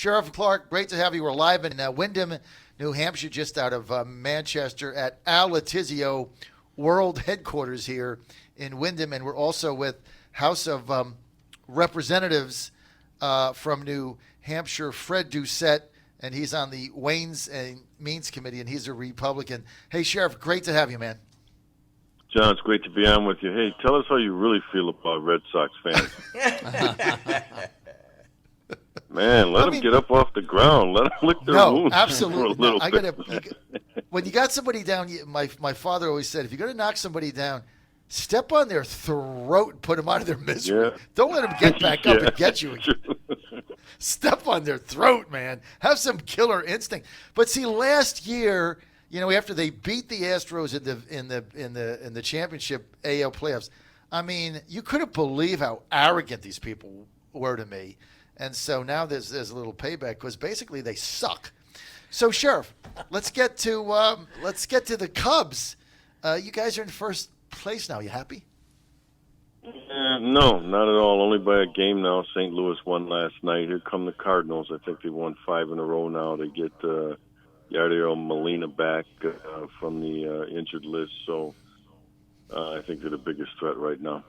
Sheriff Clarke, great to have you. We're live in Windham, New Hampshire, just out of Manchester at Al Letizio World Headquarters here in Windham. And we're also with House of Representatives from New Hampshire, Fred Doucette, and he's on the Ways and Means Committee, and he's a Republican. Hey, Sheriff, great to have you, man. John, it's great to be on with you. Hey, tell us how you really feel about Red Sox fans. Man, let them get up off the ground. Let them lick their wounds absolutely. for a little bit. When you got somebody down, my father always said, if you're going to knock somebody down, step on their throat and put them out of their misery. Yeah. Don't let them get back up and get you again. Step on their throat, man. Have some killer instinct. But see, last year, after they beat the Astros in the championship AL playoffs, I mean, you couldn't believe how arrogant these people were to me. And so now there's a little payback because basically they suck. So, Sheriff, let's get to the Cubs. You guys are in first place now. You happy? No, not at all. Only by a game now. St. Louis won last night. Here come the Cardinals. I think they won 5 in a row now. They get Yadier Molina back from the injured list. So I think they're the biggest threat right now.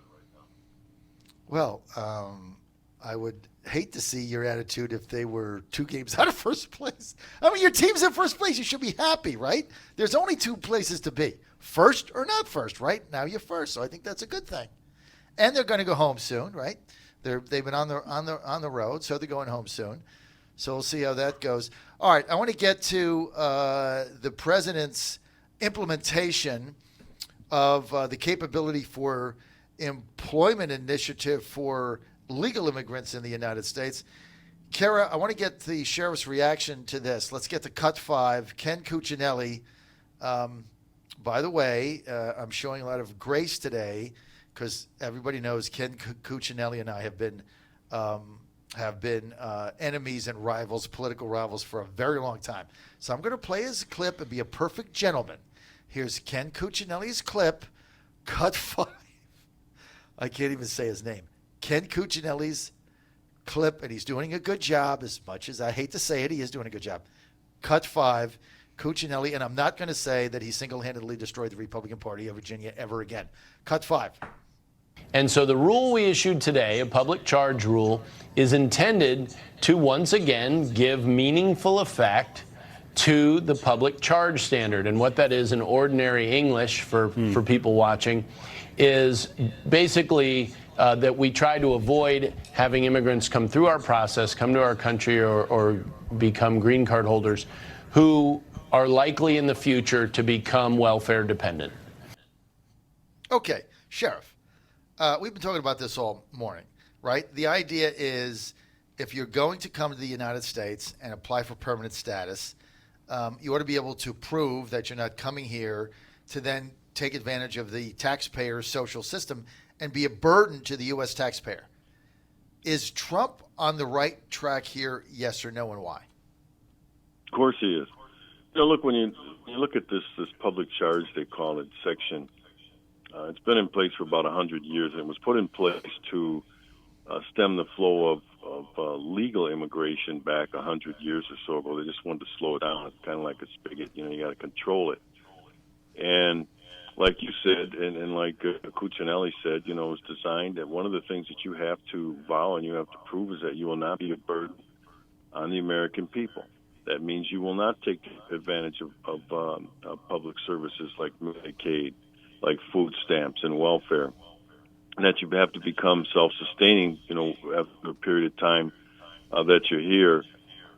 Well, I would hate to see your attitude if they were 2 games out of first place. I mean, your team's in first place. You should be happy, right? There's only 2 places to be, first or not first, right? Now you're first, so I think that's a good thing. And they're going to go home soon, right? They've been on the road, so they're going home soon. So we'll see how that goes. All right, I want to get to the president's implementation of the capability for employment initiative for legal immigrants in the United States. Kara, I want to get the sheriff's reaction to this. Let's get to cut 5. Ken Cuccinelli. By the way, I'm showing a lot of grace today because everybody knows Ken Cuccinelli and I have been enemies and rivals, political rivals, for a very long time. So I'm going to play his clip and be a perfect gentleman. Here's Ken Cuccinelli's clip, cut 5. I can't even say his name. Ken Cuccinelli's clip, and he's doing a good job. As much as I hate to say it, he is doing a good job. Cut 5, Cuccinelli, and I'm not going to say that he single-handedly destroyed the Republican Party of Virginia ever again. Cut 5. And so the rule we issued today, a public charge rule, is intended to once again give meaningful effect to the public charge standard. And what that is in ordinary English for people watching is basically that we try to avoid having immigrants come through our process, come to our country, or become green card holders who are likely in the future to become welfare dependent. Okay, Sheriff. We've been talking about this all morning, right? The idea is if you're going to come to the United States and apply for permanent status, you ought to be able to prove that you're not coming here to then take advantage of the taxpayer's social system and be a burden to the U.S. taxpayer. Is Trump on the right track here, yes or no, and why? Of course he is. Look, when you look at this public charge, they call it, section, it's been in place for about 100 years, and it was put in place to stem the flow of legal immigration back 100 years or so ago. They just wanted to slow it down. It's kind of like a spigot. You got to control it. And like you said, and like Cuccinelli said, it's designed that one of the things that you have to vow and you have to prove is that you will not be a burden on the American people. That means you will not take advantage of public services like Medicaid, like food stamps and welfare, and that you have to become self-sustaining, after a period of time that you're here.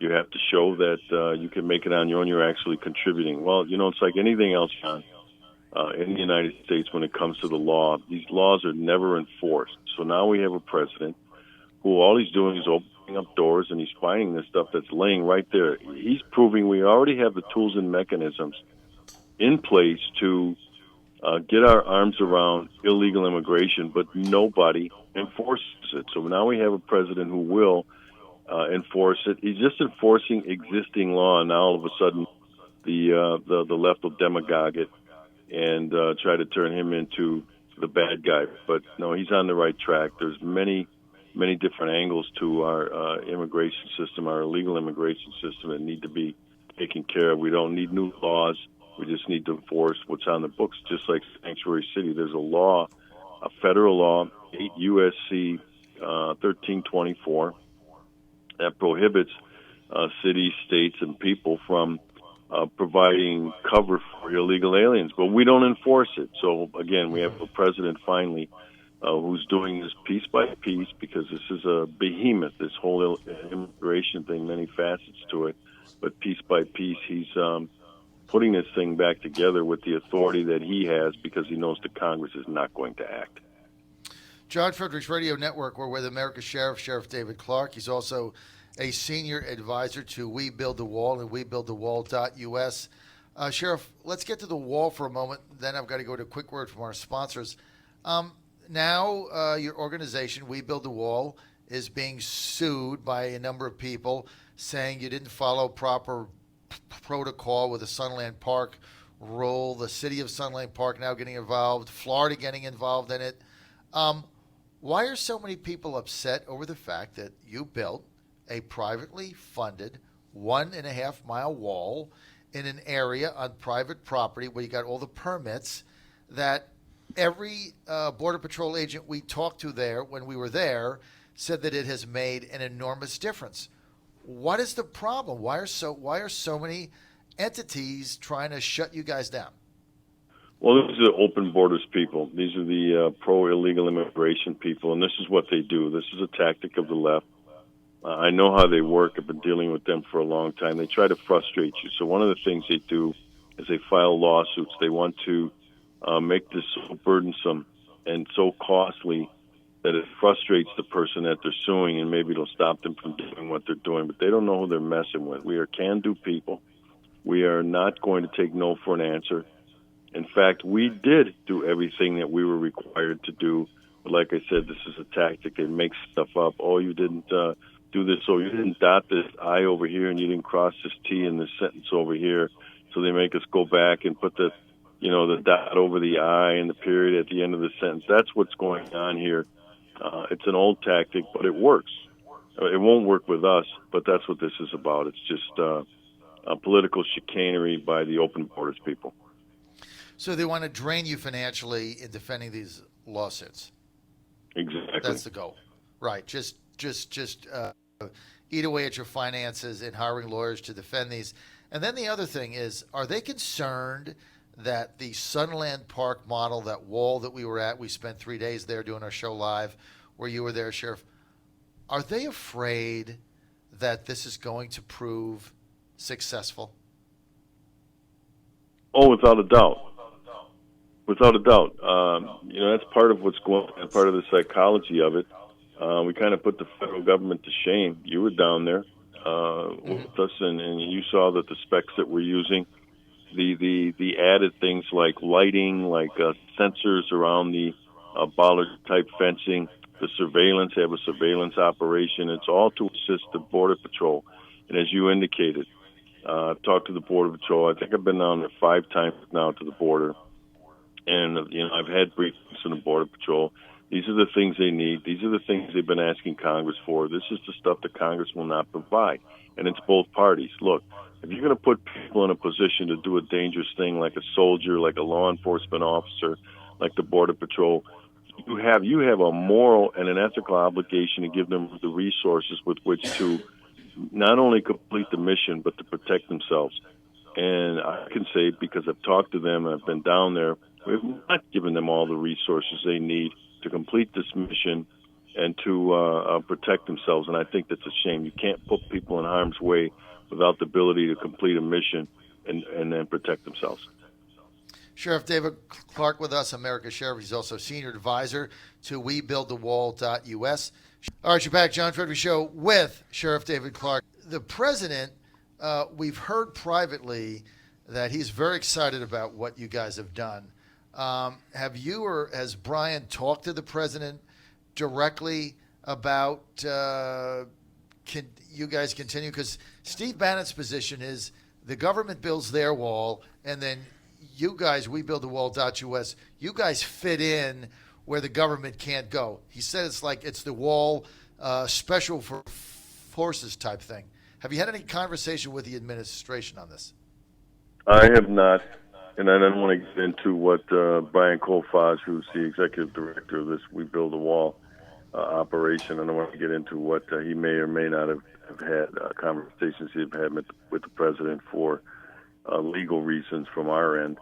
You have to show that you can make it on your own, you're actually contributing. Well, it's like anything else, John, in the United States when it comes to the law. These laws are never enforced. So now we have a president who all he's doing is opening up doors, and he's finding this stuff that's laying right there. He's proving we already have the tools and mechanisms in place to get our arms around illegal immigration, but nobody enforces it. So now we have a president who will enforce it. He's just enforcing existing law, and now all of a sudden the left will demagogue it and try to turn him into the bad guy. But no, he's on the right track. There's many many different angles to our immigration system, our illegal immigration system, that need to be taken care of. We don't need new laws. We just need to enforce what's on the books, just like Sanctuary City. There's a law, a federal law, 8 U.S.C. 1324, that prohibits cities, states, and people from providing cover for illegal aliens. But we don't enforce it. So, again, we have a president finally who's doing this piece by piece, because this is a behemoth, this whole immigration thing, many facets to it. But piece by piece, he's putting this thing back together with the authority that he has, because he knows the Congress is not going to act. John Fredericks Radio Network. We're with America's Sheriff David Clarke. He's also a senior advisor to We Build the Wall and webuildthewall.us. Sheriff, let's get to the wall for a moment. Then I've got to go to a quick word from our sponsors. Now your organization, We Build the Wall, is being sued by a number of people saying you didn't follow proper protocol with the Sunland Park rule. The city of Sunland Park now getting involved, Florida getting involved in it. Why are so many people upset over the fact that you built a privately funded 1.5 mile wall in an area on private property where you got all the permits that every Border Patrol agent we talked to there when we were there said that it has made an enormous difference? What is the problem? Why are so many entities trying to shut you guys down? Well, these are the open borders people. These are the pro-illegal immigration people, and this is what they do. This is a tactic of the left. I know how they work. I've been dealing with them for a long time. They try to frustrate you. So one of the things they do is they file lawsuits. They want to make this so burdensome and so costly that it frustrates the person that they're suing, and maybe it'll stop them from doing what they're doing. But they don't know who they're messing with. We are can-do people. We are not going to take no for an answer. In fact, we did do everything that we were required to do. But like I said, this is a tactic. They make stuff up. Oh, you didn't do this. Oh, you didn't dot this I over here, and you didn't cross this T in this sentence over here. So they make us go back and put the dot over the I and the period at the end of the sentence. That's what's going on here. It's an old tactic, but it works. It won't work with us, but that's what this is about. It's just political chicanery by the open borders people. So they want to drain you financially in defending these lawsuits. Exactly. That's the goal, right? Just eat away at your finances in hiring lawyers to defend these. And then the other thing is, are they concerned that the Sunland Park model, that wall that we were at, we spent 3 days there doing our show live, where you were there, Sheriff, are they afraid that this is going to prove successful? Oh, without a doubt. Without a doubt. That's part of what's going on, part of the psychology of it. We kind of put the federal government to shame. You were down there with us, and you saw that the specs that we're using, the added things like lighting, like sensors around the bollard-type fencing, the surveillance, they have a surveillance operation. It's all to assist the Border Patrol. And as you indicated, I've talked to the Border Patrol. I think I've been down there 5 times now to the border. And, I've had briefings from the Border Patrol. These are the things they need. These are the things they've been asking Congress for. This is the stuff that Congress will not provide. And it's both parties. Look, if you're going to put people in a position to do a dangerous thing like a soldier, like a law enforcement officer, like the Border Patrol, you have a moral and an ethical obligation to give them the resources with which to not only complete the mission, but to protect themselves. And I can say, because I've talked to them, I've been down there, we've not given them all the resources they need to complete this mission and to protect themselves. And I think that's a shame. You can't put people in harm's way without the ability to complete a mission and then protect themselves. Sheriff David Clarke with us, America's Sheriff. He's also senior advisor to webuildthewall.us. All right, you're back, John Fredericks Show with Sheriff David Clarke. The president, we've heard privately that he's very excited about what you guys have done. Have you or has Brian talked to the president directly about can you guys continue? Because Steve Bannon's position is the government builds their wall, and then you guys, webuildthewall.us, you guys fit in where the government can't go. He said it's like it's the wall, special for forces type thing. Have you had any conversation with the administration on this? I have not, and I don't want to get into what Brian Colfage, who's the executive director of this We Build a Wall operation, I don't want to get into what he may or may not have had conversations he's had with the president for legal reasons from our end.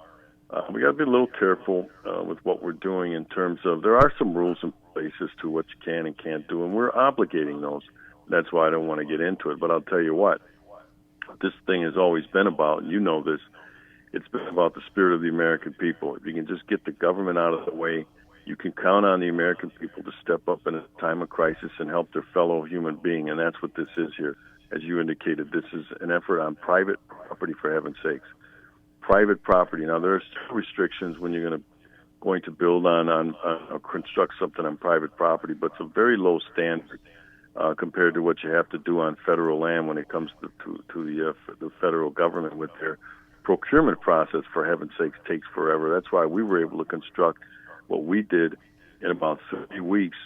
We got to be a little careful with what we're doing in terms of there are some rules in place as to what you can and can't do, and we're obligating those. That's why I don't want to get into it. But I'll tell you what this thing has always been about, and you know this, it's been about the spirit of the American people. If you can just get the government out of the way, you can count on the American people to step up in a time of crisis and help their fellow human being, and that's what this is here. As you indicated, this is an effort on private property, for heaven's sakes. Private property. Now, there are still restrictions when you're going to build on or construct something on private property, but it's a very low standard compared to what you have to do on federal land when it comes to the federal government with their procurement process, for heaven's sakes, takes forever. That's why we were able to construct what we did in about 30 weeks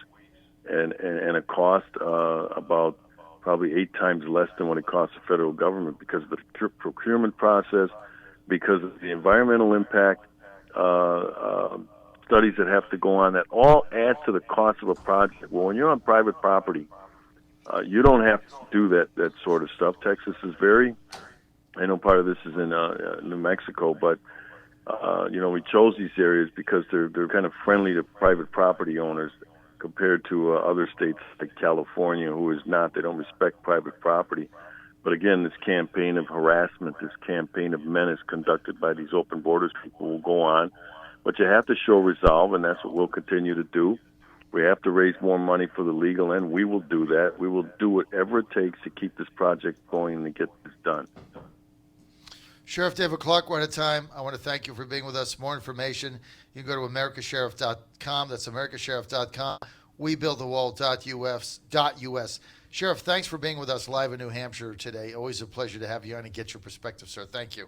and a cost about probably 8 times less than what it costs the federal government because of the procurement process, because of the environmental impact studies that have to go on. That all adds to the cost of a project. Well, when you're on private property, you don't have to do that sort of stuff. Texas is I know part of this is in New Mexico, but we chose these areas because they're kind of friendly to private property owners compared to other states like California, who is not. They don't respect private property. But again, this campaign of harassment, this campaign of menace conducted by these open borders people will go on. But you have to show resolve, and that's what we'll continue to do. We have to raise more money for the legal end. We will do that. We will do whatever it takes to keep this project going and to get this done. Sheriff David Clarke, one at a time. I want to thank you for being with us. More information, you can go to americasheriff.com. That's americasheriff.com. WeBuildTheWall.us. Sheriff, thanks for being with us live in New Hampshire today. Always a pleasure to have you on and get your perspective, sir. Thank you.